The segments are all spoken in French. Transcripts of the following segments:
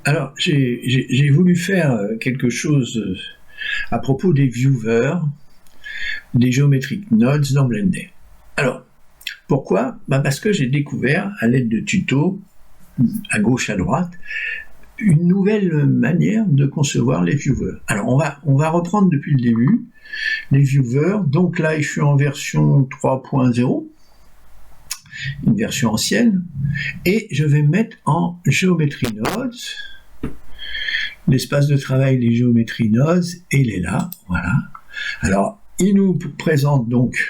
Alors, j'ai voulu faire quelque chose à propos des viewers, des geometric nodes dans Blender. Alors, pourquoi? Parce que j'ai découvert, à l'aide de tutos, à gauche, à droite, une nouvelle manière de concevoir les viewers. Alors, on va reprendre depuis le début les viewers. Donc là, je suis en version 3.0, une version ancienne, et je vais mettre en Geometry Nodes. L'espace de travail des Geometry Nodes, et il est là, voilà. Alors, il nous présente donc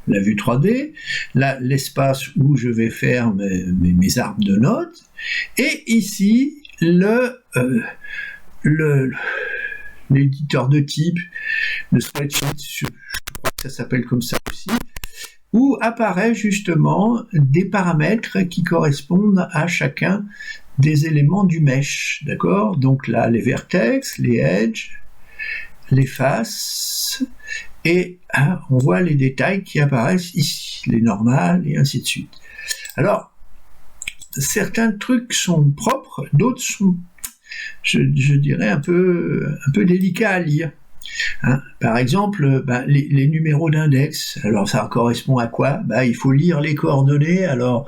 la vue 3D, là, l'espace où je vais faire mes arbres de nodes, et ici, l'éditeur de type, le spreadsheet, je crois que ça s'appelle comme ça aussi, où apparaît justement des paramètres qui correspondent à chacun des éléments du mesh, d'accord? Donc là, les vertex, les edges, les faces, et on voit les détails qui apparaissent ici, les normales, et ainsi de suite. Alors, certains trucs sont propres, d'autres sont, je dirais, un peu délicats à lire. Hein, par exemple, les numéros d'index, alors ça correspond à quoi? Il faut lire les coordonnées, alors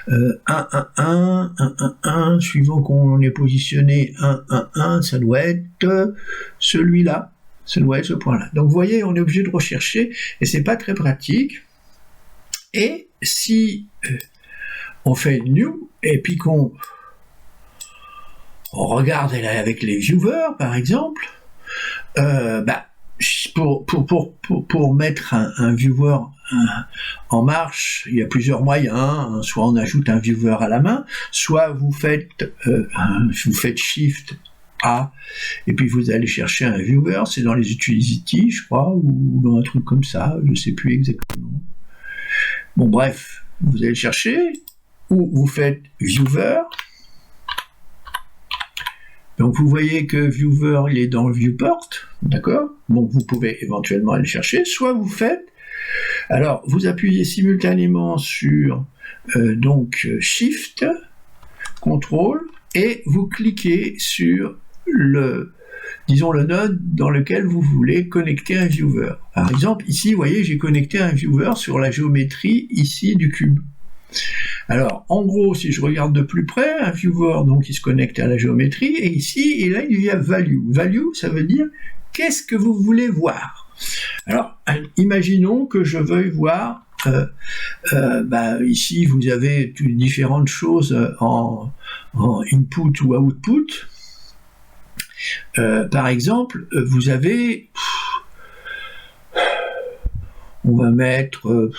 1, 1, 1, 1, 1, 1, suivant qu'on est positionné 1, 1, 1, ça doit être celui-là, ça doit être ce point-là. Donc vous voyez, on est obligé de rechercher, et c'est pas très pratique. Et si on fait new, et puis qu'on regarde avec les viewers, par exemple, pour mettre un viewer en marche, il y a plusieurs moyens, hein. Soit on ajoute un viewer à la main, soit vous faites Shift A, et puis vous allez chercher un viewer, c'est dans les utilities, je crois, ou dans un truc comme ça, je ne sais plus exactement. Bon, bref, vous allez chercher, ou vous faites viewer. Donc vous voyez que viewer, il est dans le viewport, d'accord? Donc vous pouvez éventuellement aller chercher, soit vous faites, alors vous appuyez simultanément sur donc Shift, CTRL, et vous cliquez sur le node dans lequel vous voulez connecter un viewer. Par exemple, ici, vous voyez, j'ai connecté un viewer sur la géométrie ici du cube. Alors, en gros, si je regarde de plus près, un viewer, donc, il se connecte à la géométrie, et ici, et là, il y a value. Value, ça veut dire, qu'est-ce que vous voulez voir? Alors, imaginons que je veuille voir, ici, vous avez différentes choses en input ou output. Par exemple, vous avez, on va mettre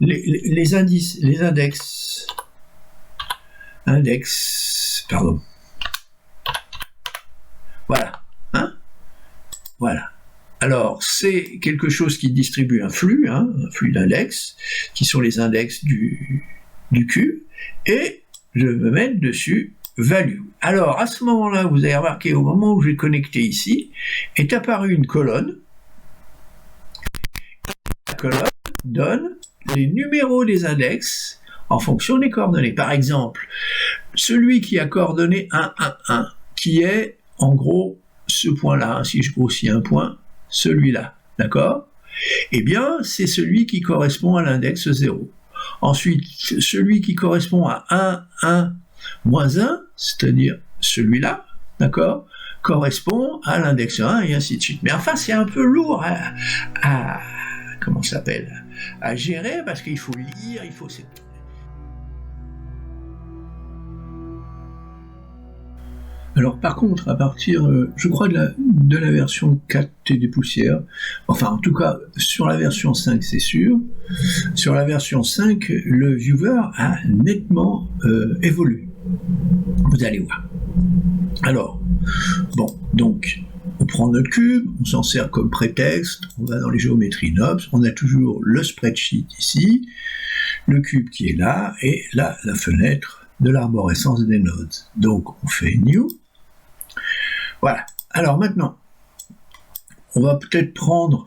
les index, pardon. Voilà, hein? Voilà. Alors, c'est quelque chose qui distribue un flux d'index, qui sont les index du cube, et je vais mettre dessus value. Alors, à ce moment-là, vous avez remarqué, au moment où j'ai connecté ici, est apparue une colonne. La colonne donne les numéros des index en fonction des coordonnées. Par exemple, celui qui a coordonné 1, 1, 1, qui est, en gros, ce point-là, si je grossis un point, celui-là, d'accord? Eh bien, c'est celui qui correspond à l'index 0. Ensuite, celui qui correspond à 1, 1, moins 1, c'est-à-dire celui-là, d'accord, correspond à l'index 1 et ainsi de suite. Mais enfin, c'est un peu lourd à gérer parce qu'il faut lire, il faut... Alors par contre, à partir, je crois, de la version 4 et des poussières, enfin en tout cas sur la version 5 c'est sûr, sur la version 5, le viewer a nettement évolué. Vous allez voir. Alors, bon, donc on prend notre cube, on s'en sert comme prétexte, on va dans les géométries nodes, on a toujours le spreadsheet ici, le cube qui est là, et là la fenêtre de l'arborescence des nodes. Donc on fait New. Voilà. Alors maintenant, on va peut-être prendre...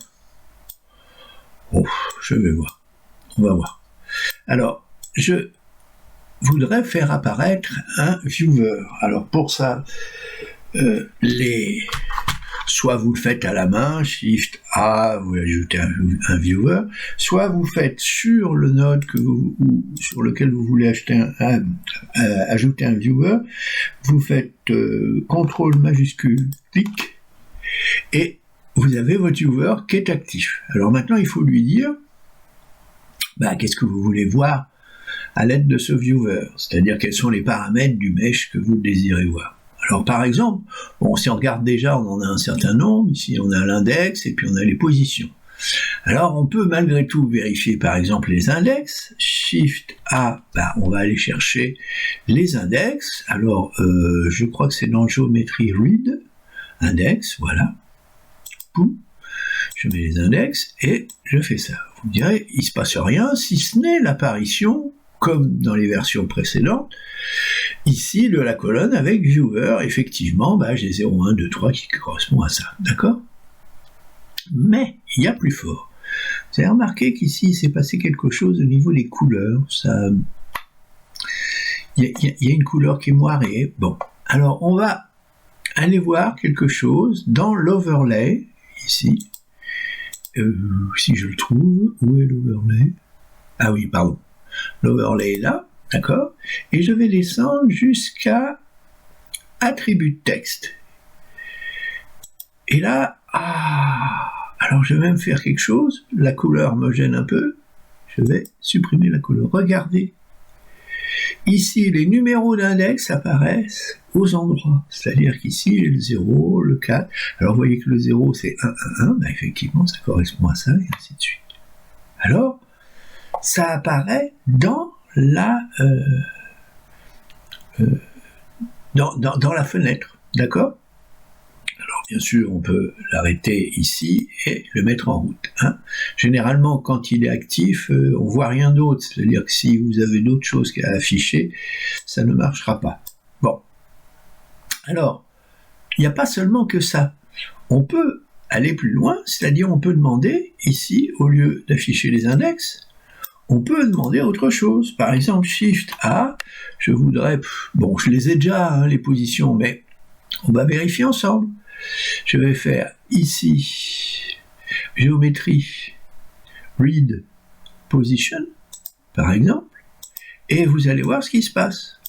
Oh, je vais voir. On va voir. Alors, voudrais faire apparaître un viewer. Alors pour ça, soit vous le faites à la main, Shift A, vous ajoutez un viewer, soit vous faites sur le node sur lequel vous voulez ajouter un viewer, vous faites CTRL majuscule, clic, et vous avez votre viewer qui est actif. Alors maintenant, il faut lui dire, qu'est-ce que vous voulez voir à l'aide de ce viewer, c'est-à-dire quels sont les paramètres du mesh que vous désirez voir. Alors par exemple, si on regarde déjà, on en a un certain nombre, ici on a l'index et puis on a les positions. Alors on peut malgré tout vérifier par exemple les index, Shift A, on va aller chercher les index, alors je crois que c'est dans Geometry Read, index, voilà, Poum. Je mets les index et je fais ça. Vous me direz, il ne se passe rien si ce n'est l'apparition, comme dans les versions précédentes, ici de la colonne avec viewer, effectivement, j'ai 0, 1, 2, 3 qui correspond à ça, d'accord? Mais il y a plus fort. Vous avez remarqué qu'ici, il s'est passé quelque chose au niveau des couleurs. Il y a une couleur qui est moirée. Bon, alors on va aller voir quelque chose dans l'overlay, ici. Si je le trouve, où est l'overlay? Ah oui, pardon. L'overlay est là, d'accord? Et je vais descendre jusqu'à attribut texte. Et là, alors je vais même faire quelque chose. La couleur me gêne un peu. Je vais supprimer la couleur. Regardez. Ici, les numéros d'index apparaissent aux endroits. C'est-à-dire qu'ici, j'ai le 0, le 4. Alors, vous voyez que le 0, c'est 1, 1, 1. Effectivement, ça correspond à ça, et ainsi de suite. Alors, ça apparaît dans la fenêtre, d'accord? Alors bien sûr, on peut l'arrêter ici et le mettre en route. Généralement, quand il est actif, on voit rien d'autre, c'est-à-dire que si vous avez d'autres choses à afficher, ça ne marchera pas. Bon, alors, il n'y a pas seulement que ça. On peut aller plus loin, c'est-à-dire on peut demander ici, au lieu d'afficher les index, on peut demander autre chose. Par exemple, Shift A, je voudrais... je les ai déjà, les positions, mais on va vérifier ensemble. Je vais faire ici, géométrie, read, position, par exemple, et vous allez voir ce qui se passe.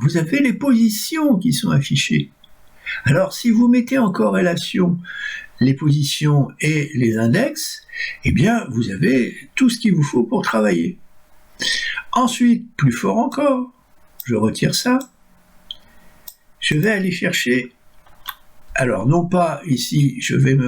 Vous avez les positions qui sont affichées. Alors, si vous mettez en corrélation les positions et les index, vous avez tout ce qu'il vous faut pour travailler. Ensuite, plus fort encore, je retire ça, je vais aller chercher, alors non pas ici, je vais me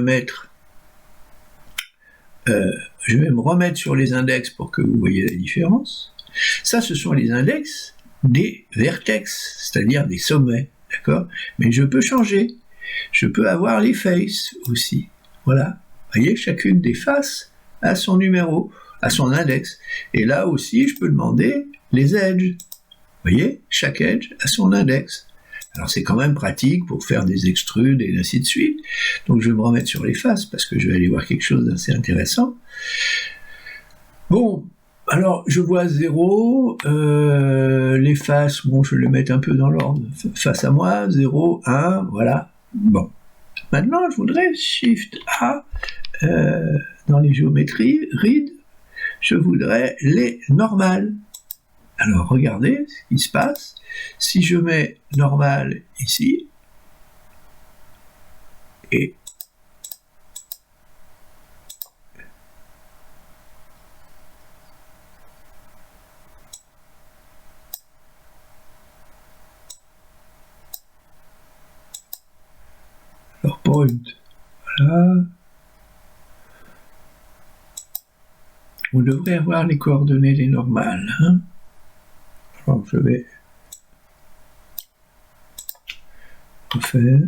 remettre sur les index pour que vous voyez la différence. Ça, ce sont les index des vertex, c'est-à-dire des sommets, d'accord? Mais je peux changer. Je peux avoir les faces aussi. Voilà. Vous voyez, chacune des faces a son numéro, a son index. Et là aussi, je peux demander les edges. Vous voyez, chaque edge a son index. Alors c'est quand même pratique pour faire des extrudes et ainsi de suite. Donc je vais me remettre sur les faces parce que je vais aller voir quelque chose d'assez intéressant. Bon, alors je vois 0, les faces, je vais les mettre un peu dans l'ordre, face à moi, 0, 1, voilà. Bon, maintenant je voudrais Shift A, dans les géométries, Read, je voudrais les normales. Alors regardez ce qui se passe, si je mets normal ici, et alors point, voilà, on devrait avoir les coordonnées des normales. Alors je vais refaire.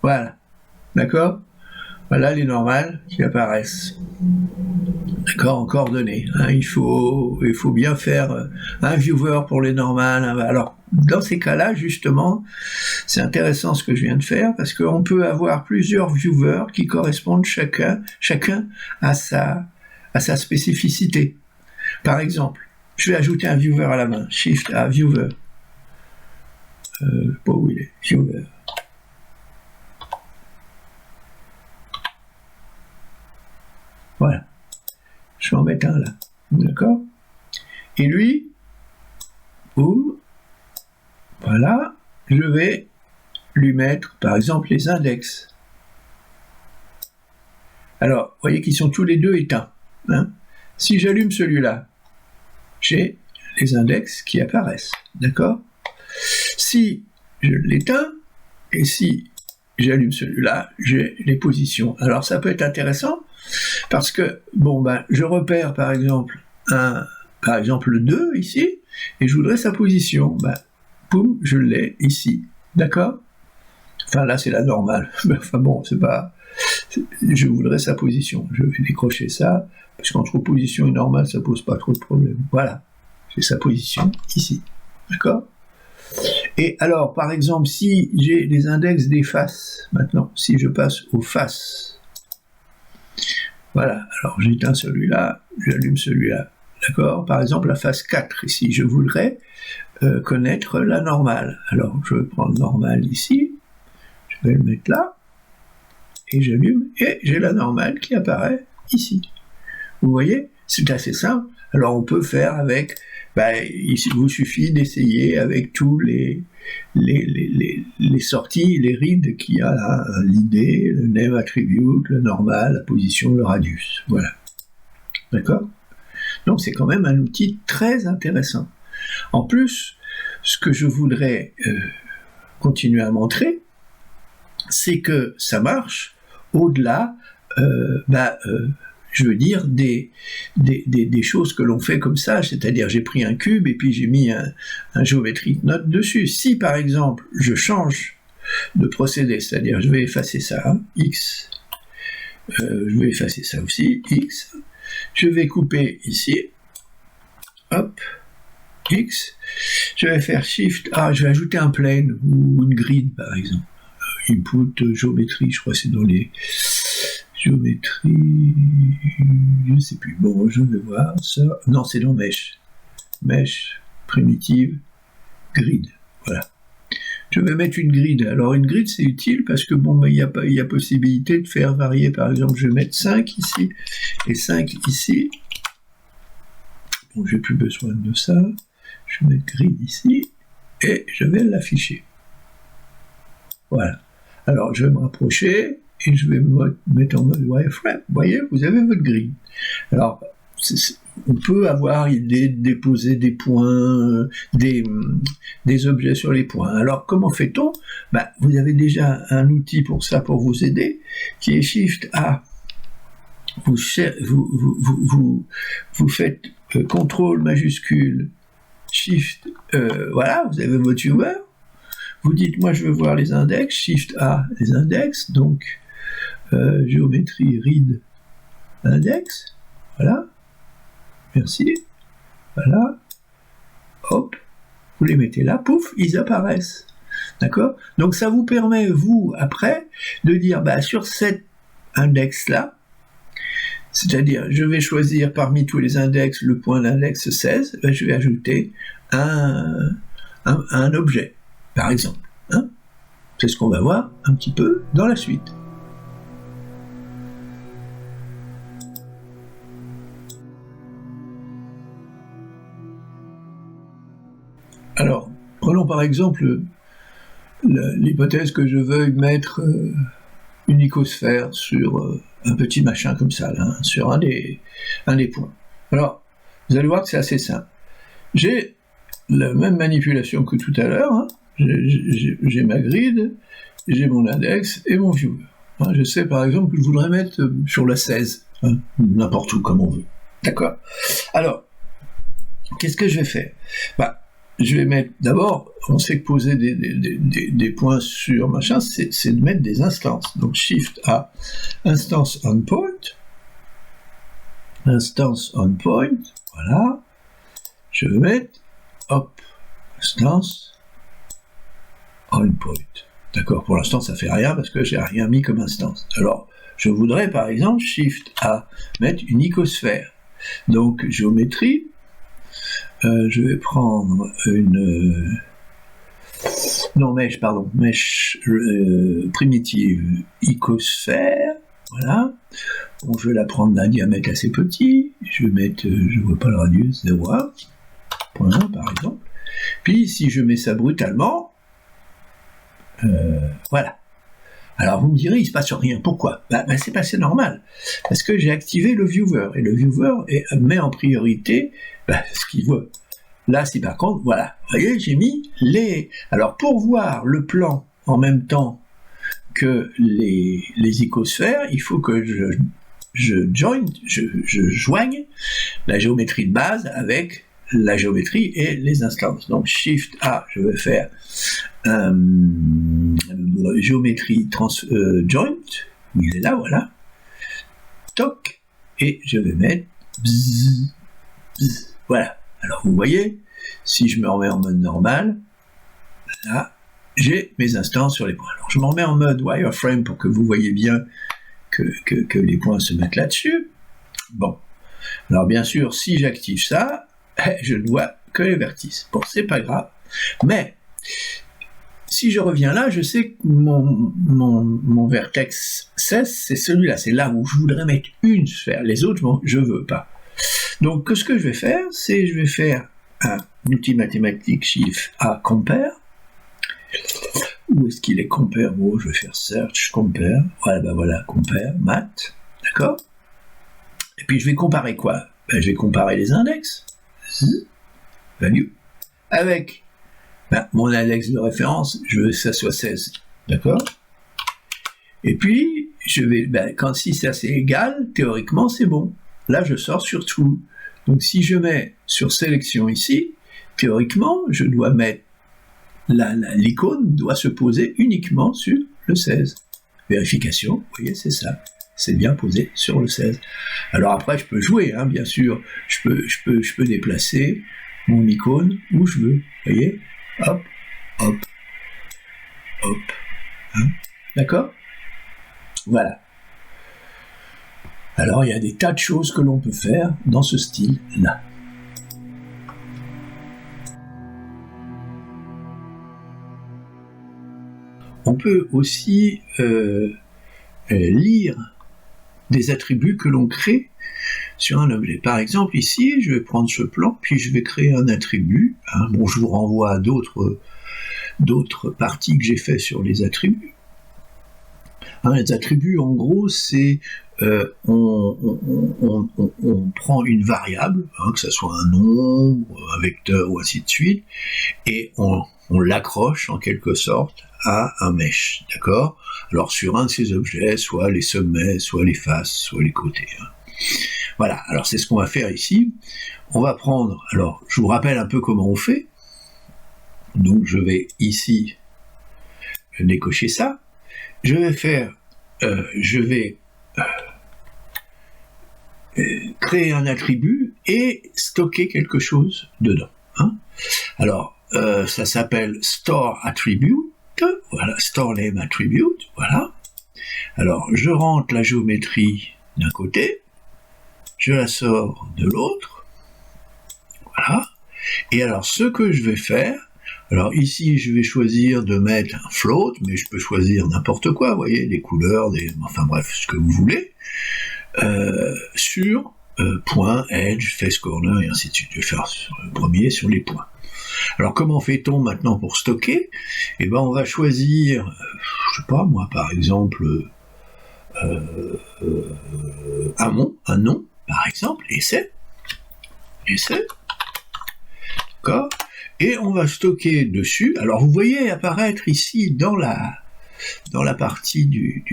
Voilà, d'accord? Voilà les normales qui apparaissent. d'accord, en coordonnées. Hein, il faut bien faire un viewer pour les normales. Alors, dans ces cas-là, justement, c'est intéressant ce que je viens de faire, parce qu'on peut avoir plusieurs viewers qui correspondent chacun à sa spécificité. Par exemple, je vais ajouter un viewer à la main. Shift A, viewer. Pas où il est, viewer. Voilà. Je vais en mettre un là. D'accord? Et lui, boum, voilà, je vais lui mettre, par exemple, les index. Alors, vous voyez qu'ils sont tous les deux éteints. Hein? Si j'allume celui-là, j'ai les index qui apparaissent. D'accord? Si je l'éteins, et si j'allume celui-là, j'ai les positions. Alors, ça peut être intéressant, parce que, bon, ben, je repère, par exemple, le 2, ici, et je voudrais sa position. Ben, boum, je l'ai ici. D'accord? Enfin, là, c'est la normale. Enfin bon, c'est pas... Je voudrais sa position. Je vais décrocher ça, parce qu'entre position et normale, ça pose pas trop de problème. Voilà. J'ai sa position ici. D'accord? Et alors, par exemple, si j'ai les index des faces, maintenant, si je passe aux faces, voilà, alors j'éteins celui-là, j'allume celui-là. D'accord? Par exemple, la face 4, ici, je voudrais connaître la normale. Alors, je vais prendre normale ici, je vais le mettre là, et j'allume, et j'ai la normale qui apparaît ici. Vous voyez? C'est assez simple. Alors, on peut faire avec, il vous suffit d'essayer avec tous les sorties, les reads qu'il y a là, l'idée, le name attribute, le normal, la position, le radius. Voilà. D'accord? Donc, c'est quand même un outil très intéressant. En plus, ce que je voudrais continuer à montrer, c'est que ça marche au-delà, je veux dire, des choses que l'on fait comme ça, c'est-à-dire j'ai pris un cube et puis j'ai mis un geometric note dessus. Si par exemple je change de procédé, c'est-à-dire je vais effacer ça, hein, X, je vais effacer ça aussi, X, je vais couper ici, hop, X, je vais faire Shift A, je vais ajouter un plane ou une grid par exemple. Input, géométrie, je crois que c'est dans les géométrie, je ne sais plus. Bon, je vais voir ça. Non, c'est dans Mesh. Mesh, primitive, grid. Voilà. Je vais mettre une grid. Alors, une grid, c'est utile parce que, bon, il y a possibilité de faire varier. Par exemple, je vais mettre 5 ici et 5 ici. Bon, j'ai plus besoin de ça. Je vais mettre grid ici et je vais l'afficher. Voilà. Alors, je vais me rapprocher et je vais me mettre en mode wireframe. Vous voyez, vous avez votre grille. Alors, on peut avoir l'idée de déposer des points, des objets sur les points. Alors, comment fait-on? Vous avez déjà un outil pour ça, pour vous aider, qui est Shift A. Vous faites CTRL majuscule, Shift, voilà, vous avez votre viewer. Vous dites, moi je veux voir les index, Shift A, les index, donc géométrie, read, index, voilà, merci, voilà, hop, vous les mettez là, pouf, ils apparaissent, d'accord? Donc ça vous permet, vous, après, de dire, sur cet index-là, c'est-à-dire, je vais choisir parmi tous les index le point d'index 16, je vais ajouter un objet. Par exemple. Hein? C'est ce qu'on va voir un petit peu dans la suite. Alors, prenons par exemple l'hypothèse que je veuille mettre une icosphère sur un petit machin comme ça, là, sur un des points. Alors, vous allez voir que c'est assez simple. J'ai la même manipulation que tout à l'heure, hein. J'ai ma grid, j'ai mon index et mon viewer. Hein, je sais par exemple que je voudrais mettre sur la 16, hein, n'importe où comme on veut. D'accord? Alors, qu'est-ce que je vais faire? Je vais mettre, d'abord, on sait que poser des points sur machin, c'est de mettre des instances. Donc Shift A, instance on point, instance onPoint, voilà, je vais mettre, hop, instance onPoint. D'accord, pour l'instant ça fait rien parce que j'ai rien mis comme instance. Alors, je voudrais par exemple, Shift A, mettre une icosphère. Donc, géométrie, je vais prendre une... mèche primitive, icosphère, voilà. Bon, je vais la prendre d'un diamètre assez petit, je vais mettre, je vois pas le radius, 0,1, par exemple. Puis, si je mets ça brutalement, voilà. Alors vous me direz, il se passe rien. Pourquoi? C'est passé normal. Parce que j'ai activé le viewer. Et le viewer met en priorité ce qu'il veut. Là, si par contre, voilà. Vous voyez, j'ai mis les... Alors pour voir le plan en même temps que les icosphères, il faut que je joigne la géométrie de base avec la géométrie et les instances. Donc Shift A, je vais faire géométrie joint, il est là, voilà, toc, et je vais mettre bzz, bzz, voilà. Alors vous voyez, si je me remets en mode normal, là, j'ai mes instances sur les points. Alors je me remets en mode wireframe pour que vous voyez bien que les points se mettent là-dessus. Bon, alors bien sûr, si j'active ça, je ne vois que les vertices. Bon, c'est pas grave, mais si je reviens là, je sais que mon vertex 16, c'est celui-là, c'est là où je voudrais mettre une sphère, les autres, je ne veux pas. Donc, ce que je vais faire, c'est je vais faire un outil mathématique Shift A compare. Où est-ce qu'il est compare? Bon, je vais faire search, compare, voilà, compare, math, d'accord? Et puis je vais comparer quoi? Je vais comparer les index, value, avec mon index de référence, je veux que ça soit 16, d'accord? Et puis, je vais, quand si ça c'est égal, théoriquement c'est bon. Là, je sors sur True. Donc si je mets sur sélection ici, théoriquement, je dois mettre, l'icône doit se poser uniquement sur le 16. Vérification, vous voyez, c'est ça. C'est bien posé sur le 16. Alors après, je peux jouer, hein, bien sûr. Je peux déplacer mon icône où je veux. Vous voyez? Hop, hop, hop. Hein, d'accord? Voilà. Alors, il y a des tas de choses que l'on peut faire dans ce style-là. On peut aussi lire des attributs que l'on crée sur un objet. Par exemple, ici, je vais prendre ce plan, puis je vais créer un attribut. Hein. Bon, je vous renvoie à d'autres parties que j'ai fait sur les attributs. Hein, les attributs, en gros, c'est on prend une variable, hein, que ce soit un nombre, un vecteur ou ainsi de suite, et on l'accroche en quelque sorte à un mesh, d'accord? Alors sur un de ces objets, soit les sommets, soit les faces, soit les côtés. Hein. Voilà, alors c'est ce qu'on va faire ici. On va prendre, alors je vous rappelle un peu comment on fait. Donc je vais ici décocher ça. Je vais faire, créer un attribut et stocker quelque chose dedans. Hein. Alors ça s'appelle store attribute. Voilà, store name attribute, voilà. Alors, je rentre la géométrie d'un côté, je la sors de l'autre, voilà. Et alors, ce que je vais faire, alors ici, je vais choisir de mettre un float, mais je peux choisir n'importe quoi, vous voyez, des couleurs, enfin bref, ce que vous voulez, sur point, edge, face corner, et ainsi de suite. Je vais faire le premier sur les points. Alors comment fait-on maintenant pour stocker? Eh ben on va choisir, je sais pas moi, par exemple, un nom, par exemple, essai, d'accord, et on va stocker dessus. Alors vous voyez apparaître ici dans la partie du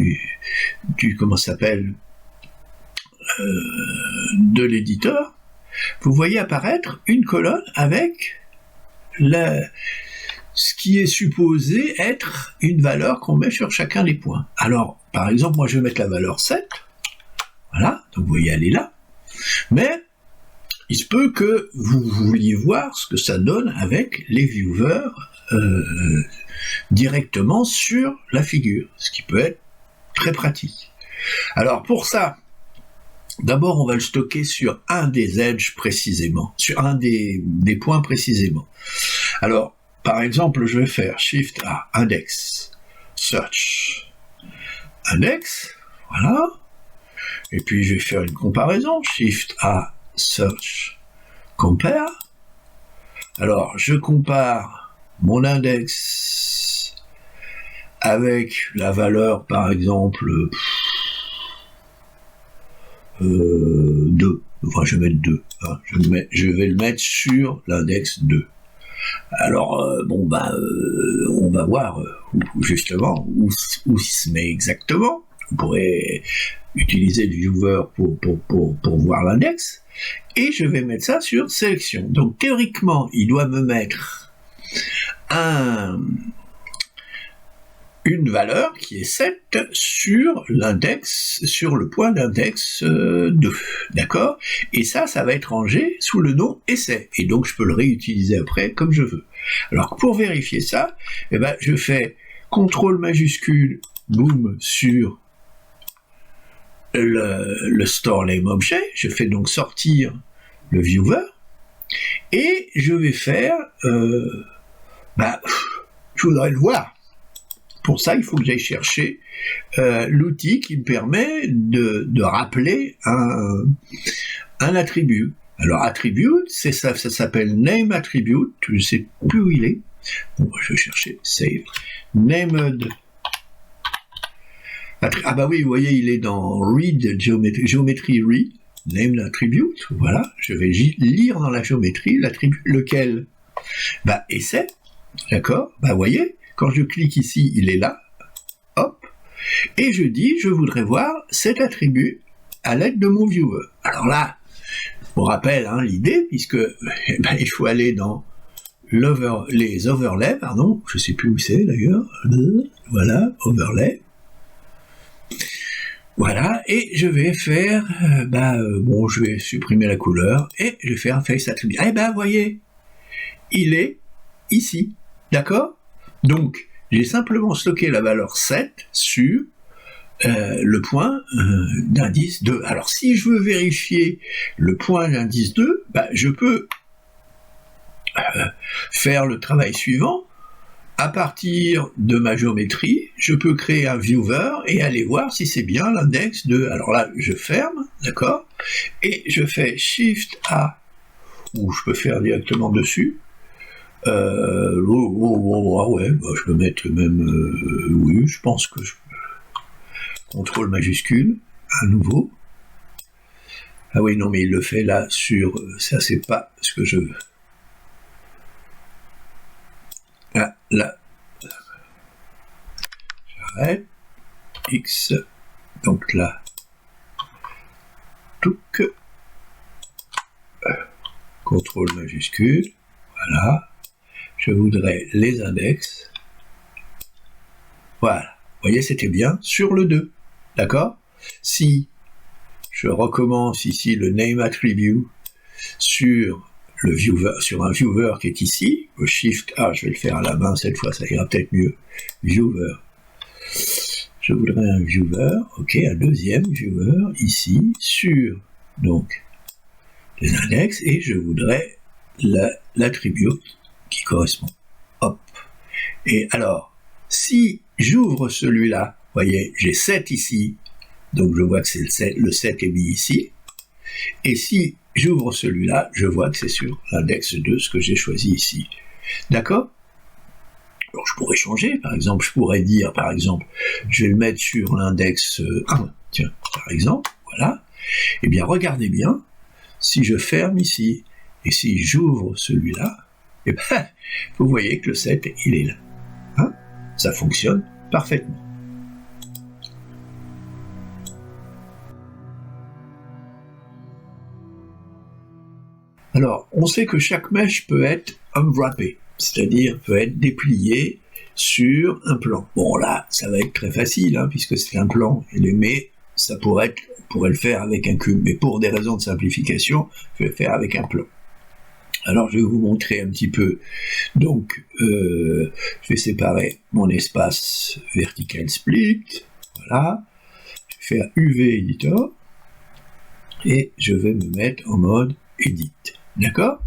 comment ça s'appelle, de l'éditeur, vous voyez apparaître une colonne avec ce qui est supposé être une valeur qu'on met sur chacun des points. Alors, par exemple, moi je vais mettre la valeur 7, voilà, donc vous voyez elle est là, Mais il se peut que vous vouliez voir ce que ça donne avec les viewers directement sur la figure, ce qui peut être très pratique. Alors pour ça, d'abord on va le stocker sur un des edges précisément, sur un des points précisément. Alors par exemple je vais faire Shift A, Index, Search, Index, voilà, et puis je vais faire une comparaison, Shift A, Search, Compare. Alors je compare mon index avec la valeur par exemple 2, enfin je vais mettre 2, hein. Je vais le mettre sur l'index 2. Alors on va voir justement où il se met exactement. Vous pourrez utiliser le viewer pour voir l'index, et je vais mettre ça sur sélection. Donc théoriquement, il doit me mettre une valeur qui est 7 sur l'index, sur le point d'index 2, d'accord? Et ça va être rangé sous le nom essai, et donc je peux le réutiliser après comme je veux. Alors pour vérifier ça, eh ben, je fais CTRL majuscule, boom, sur le store name objet, je fais donc sortir le viewer, et je vais faire, je voudrais le voir. Pour ça, il faut que j'aille chercher l'outil qui me permet de rappeler un attribut. Alors, attribute, c'est ça, ça s'appelle name attribute, je ne sais plus où il est. Bon, je vais chercher, save, named. Ah bah oui, vous voyez, il est dans read, géométrie read, name attribute, voilà, je vais lire dans la géométrie l'attribut, lequel? Bah, essai, d'accord, bah vous voyez, quand je clique ici, il est là, hop, et je dis, je voudrais voir cet attribut à l'aide de mon viewer. Alors là, on rappelle l'idée, puisque il faut aller dans les overlays, pardon, je sais plus où c'est d'ailleurs, voilà, overlay. Voilà, et je vais faire, je vais supprimer la couleur, et je vais faire un face attribute. Eh ben, vous voyez, il est ici, d'accord? Donc, j'ai simplement stocké la valeur 7 sur le point d'indice 2. Alors, si je veux vérifier le point d'indice 2, je peux faire le travail suivant. À partir de ma géométrie, je peux créer un viewer et aller voir si c'est bien l'index 2. Alors là, je ferme, d'accord, et je fais Shift A, ou je peux faire directement dessus. Ouais, je peux mettre même, oui, je pense que je peux. CTRL majuscule, à nouveau. Ah oui, non, mais il le fait là sur, ça c'est pas ce que je veux. Ah, là, j'arrête, X, donc là, touc, CTRL majuscule, voilà, je voudrais les index, voilà, vous voyez, c'était bien, sur le 2, d'accord? Si je recommence ici le name attribute sur le viewer, sur un viewer qui est ici, au Shift A, je vais le faire à la main cette fois, ça ira peut-être mieux, viewer, je voudrais un viewer, ok, un deuxième viewer, ici, sur, donc, les index, et je voudrais l'attribut qui correspond, hop, et alors, si j'ouvre celui-là, vous voyez, j'ai 7 ici, donc je vois que c'est le 7 est mis ici, et si j'ouvre celui-là, je vois que c'est sur l'index 2, ce que j'ai choisi ici. D'accord? Alors je pourrais changer, par exemple, je pourrais dire, par exemple, je vais le mettre sur l'index 1, tiens, par exemple, voilà. Eh bien, regardez bien, si je ferme ici, et si j'ouvre celui-là, eh ben, vous voyez que le 7, il est là. Hein? Ça fonctionne parfaitement. Alors, on sait que chaque mèche peut être unwrappée, c'est-à-dire peut être dépliée sur un plan. Bon là, ça va être très facile, puisque c'est un plan, mais ça pourrait le faire avec un cube, mais pour des raisons de simplification, je vais le faire avec un plan. Alors je vais vous montrer un petit peu. Donc je vais séparer mon espace vertical split, voilà. Je vais faire UV Editor et je vais me mettre en mode Edit, d'accord?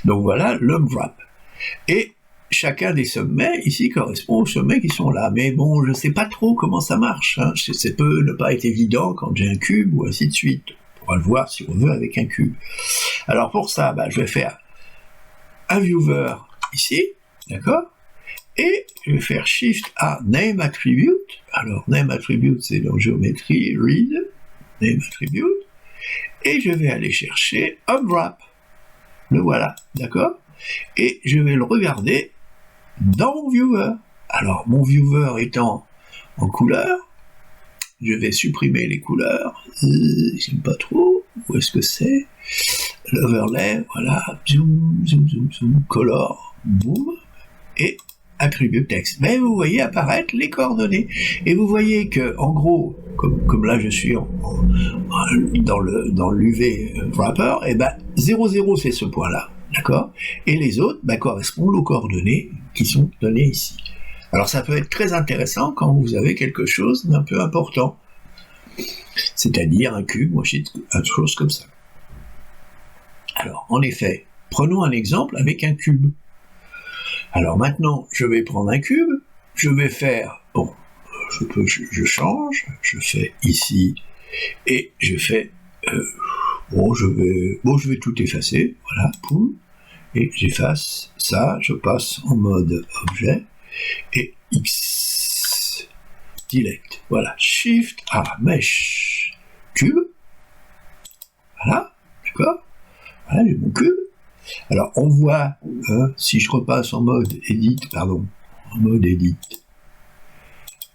Donc voilà l'Unwrap. Et chacun des sommets ici correspond aux sommets qui sont là. Mais bon, je ne sais pas trop comment ça marche. Hein. Ça peut ne pas être évident quand j'ai un cube ou ainsi de suite. On pourra le voir si on veut avec un cube. Alors pour ça, je vais faire un viewer ici, d'accord? Et je vais faire Shift A Name Attribute. Alors Name Attribute, c'est dans géométrie, Read, Name Attribute. Et je vais aller chercher Unwrap. Le voilà, d'accord? Et je vais le regarder dans mon viewer. Alors, mon viewer étant en couleur, je vais supprimer les couleurs. J'aime pas trop. Où est-ce que c'est? L'overlay, voilà. Zoom, zoom, zoom, zoom. Color, boom. Et attribut texte. Mais vous voyez apparaître les coordonnées. Et vous voyez que, en gros, comme là je suis dans l'UV wrapper, et 0,0 c'est ce point-là. D'accord? Et les autres correspondent aux coordonnées qui sont données ici. Alors ça peut être très intéressant quand vous avez quelque chose d'un peu important. C'est-à-dire un cube, ou une chose comme ça. Alors, en effet, prenons un exemple avec un cube. Alors maintenant, je vais prendre un cube, je vais faire, je change, je fais ici, et je fais, je vais tout effacer, voilà, poum, et j'efface ça, je passe en mode objet, et X, delete, voilà, Shift A, Mesh, cube, voilà, d'accord, voilà, j'ai mon cube. Alors on voit, si je repasse en mode edit,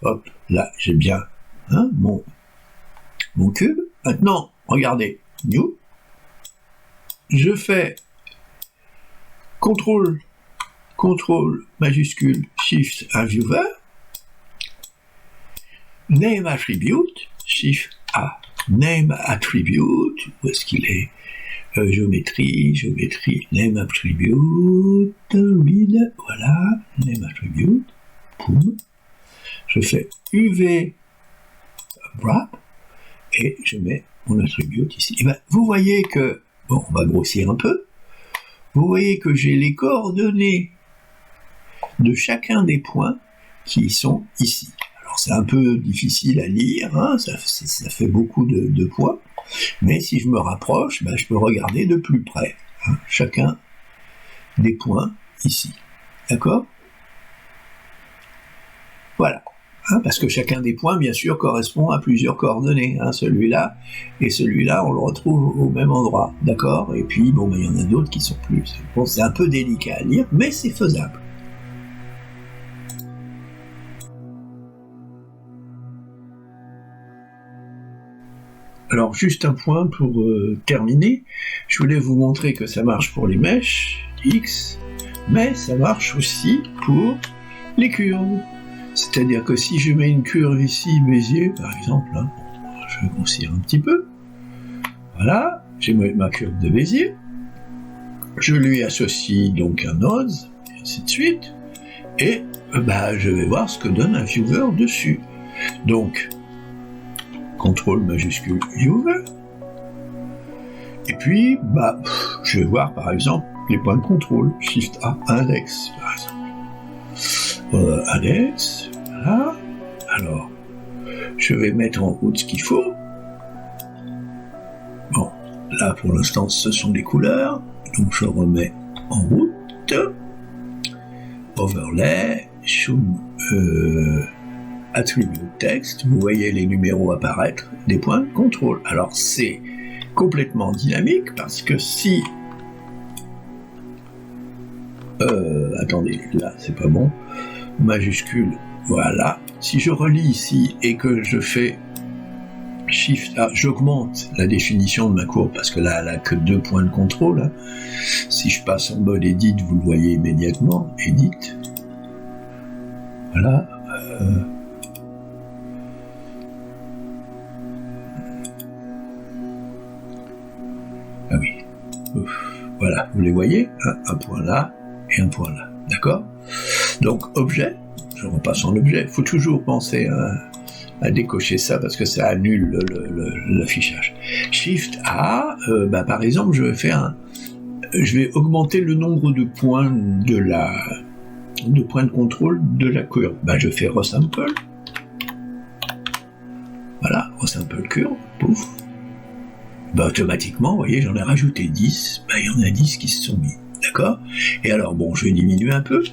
hop, là j'ai bien mon cube. Maintenant, regardez, New, je fais CTRL majuscule Shift A Viewer, Name Attribute, Shift A, Name Attribute, où est-ce qu'il est? Géométrie, Name Attribute, Read, voilà, Name Attribute, boum, je fais UV Wrap, et je mets mon attribute ici. Et vous voyez que, on va grossir un peu, vous voyez que j'ai les coordonnées de chacun des points qui sont ici. Alors c'est un peu difficile à lire, ça fait beaucoup de points, mais si je me rapproche, je peux regarder de plus près chacun des points ici. D'accord? Voilà. Parce que chacun des points, bien sûr, correspond à plusieurs coordonnées. Celui-là et celui-là, on le retrouve au même endroit. D'accord? Et puis, il y en a d'autres qui sont plus. Bon, c'est un peu délicat à lire, mais c'est faisable. Alors juste un point pour terminer, je voulais vous montrer que ça marche pour les mèches, X, mais ça marche aussi pour les curves. C'est-à-dire que si je mets une curve ici, Bézier par exemple, je vais grossir un petit peu, voilà, j'ai ma curve de Bézier, je lui associe donc un nodes, et ainsi de suite, et je vais voir ce que donne un viewer dessus. Donc, CTRL majuscule viewer. Et puis, je vais voir par exemple les points de contrôle. Shift A, index, par exemple. Index, voilà. Alors, je vais mettre en route ce qu'il faut. Bon, là pour l'instant, ce sont les couleurs. Donc je remets en route. Overlay, zoom, attribute texte, vous voyez les numéros apparaître, des points de contrôle. Alors c'est complètement dynamique parce que si... attendez, là c'est pas bon. Majuscule, voilà. Si je relis ici et que je fais Shift A, j'augmente la définition de ma courbe parce que là elle a que 2 points de contrôle. Si je passe en mode Edit, vous le voyez immédiatement. Edit. Voilà. Voilà, vous les voyez, hein, un point là et un point là, d'accord? Donc, objet, je repasse en objet, il faut toujours penser à décocher ça parce que ça annule l'affichage. Shift A, par exemple, je vais augmenter le nombre de points de points de contrôle de la curve. Je fais resample. Voilà, resample curve, pouf. Automatiquement, vous voyez, j'en ai rajouté 10, il y en a 10 qui se sont mis, d'accord? Et alors, bon, je vais diminuer un peu,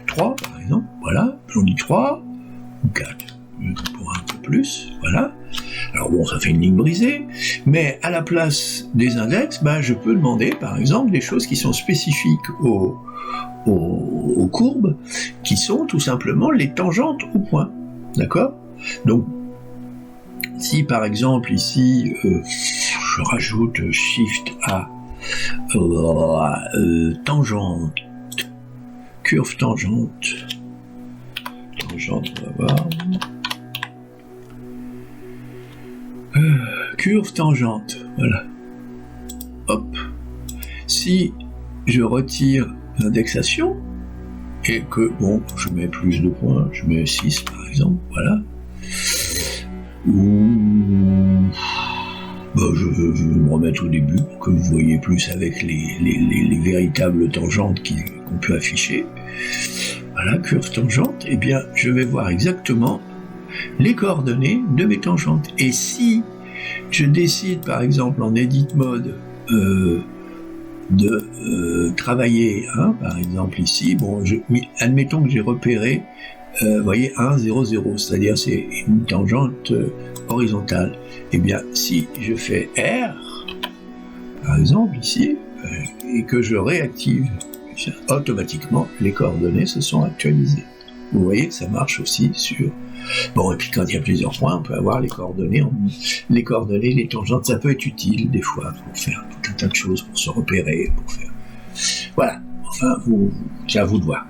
3 par exemple, voilà, j'en dis 3, ou 4, pour un peu plus, voilà. Alors bon, ça fait une ligne brisée, mais à la place des index, je peux demander, par exemple, des choses qui sont spécifiques aux courbes, qui sont tout simplement les tangentes au point, d'accord? Donc, si par exemple ici je rajoute Shift A, tangente, curve tangente, on va voir, curve tangente, voilà, hop, si je retire l'indexation et que, bon, je mets plus de points, je mets 6 par exemple, voilà, ou je vais me remettre au début pour que vous voyez plus avec les véritables tangentes qu'on peut afficher. Voilà, curve tangente, et bien je vais voir exactement les coordonnées de mes tangentes. Et si je décide par exemple en edit mode de travailler, par exemple ici, admettons que j'ai repéré vous voyez, 1, 0, 0, c'est-à-dire c'est une tangente horizontale. Eh bien, si je fais R, par exemple ici, et que je réactive, automatiquement, les coordonnées se sont actualisées. Vous voyez que ça marche aussi sur... Bon, et puis quand il y a plusieurs points, on peut avoir les coordonnées, les tangentes, ça peut être utile des fois pour faire tout un tas de choses, pour se repérer, pour faire... Voilà, enfin, c'est à vous de voir.